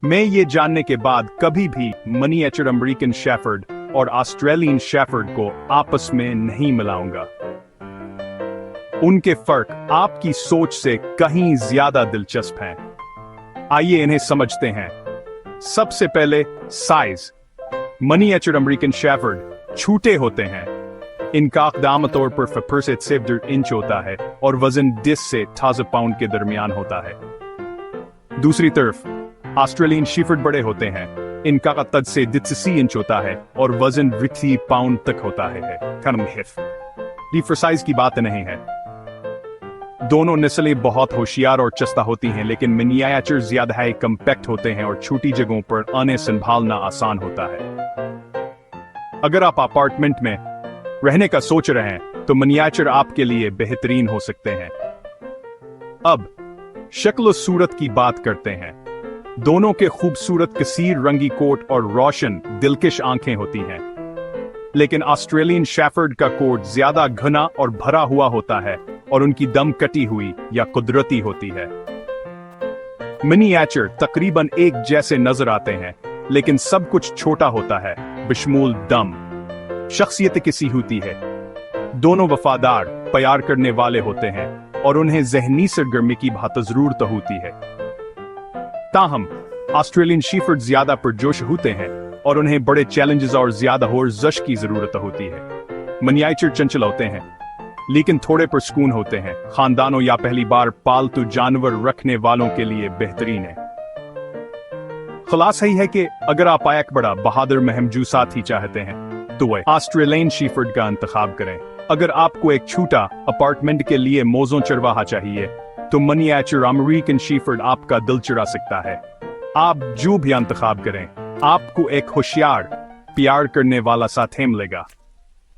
मैं ये जानने के बाद कभी भी मिनिएचर अमेरिकन शेफर्ड और ऑस्ट्रेलियन शेफर्ड को आपस में नहीं मिलाऊंगा। उनके फर्क आपकी सोच से कहीं ज्यादा दिलचस्प हैं। आइए इन्हें समझते हैं। सबसे पहले साइज। मिनिएचर अमेरिकन शेफर्ड छोटे होते हैं। इनका आमतौर पर 4 से 7 इंच होता है और वजन 10 से 18 पाउंड के दरमियान होता है। दूसरी तरफ ऑस्ट्रेलियन शेफर्ड बड़े होते हैं। इनका कद से 10 इंच होता है और वजन 20 पाउंड तक होता है। डिफर साइज की बात नहीं है। दोनों नस्लें बहुत होशियार और चस्ता होती हैं, लेकिन मिनिएचर ज्यादा कम्पैक्ट होते हैं और छोटी जगहों पर उन्हें संभालना आसान होता है। अगर आप अपार्टमेंट में रहने का सोच रहे हैं तो मिनिएचर आपके लिए बेहतरीन हो सकते हैं। अब शक्ल और सूरत की बात करते हैं। दोनों के खूबसूरत कसीर रंगी कोट और रोशन दिलकश आंखें होती हैं, लेकिन ऑस्ट्रेलियन शेफर्ड का कोट ज्यादा घना और भरा हुआ होता है और उनकी दम कटी हुई या कुदरती होती है। मिनिएचर तकरीबन एक जैसे नजर आते हैं, लेकिन सब कुछ छोटा होता है, बशमूल दम। शख्सियत किसी होती है। दोनों वफादार, प्यार करने वाले होते हैं और उन्हें जहनी सरगर्मी की बहुत जरूरत होती है। ताहम ऑस्ट्रेलियन शेफर्ड ज्यादा पुरजोश होते हैं और उन्हें बड़े चैलेंजेस और ज्यादा होरजश की जरूरत होती है। मिनिएचर चंचल होते हैं, लेकिन थोड़े पुरस्कून होते हैं। खानदानों या पहली बार पालतू जानवर रखने वालों के लिए बेहतरीन है। खुलासा ही है कि अगर आप एक बड़ा बहादुर महमजू साथी चाहते हैं तो वह ऑस्ट्रेलियन शेफर्ड का इंतखाब करें। अगर आपको एक छोटा अपार्टमेंट के लिए मौजूद चरवाहा चाहिए तो मिनिएचर अमेरिकन शेफर्ड आपका दिल चुरा सकता है। आप जो भी इंतखाब करें, आपको एक होशियार, प्यार करने वाला साथी मिलेगा।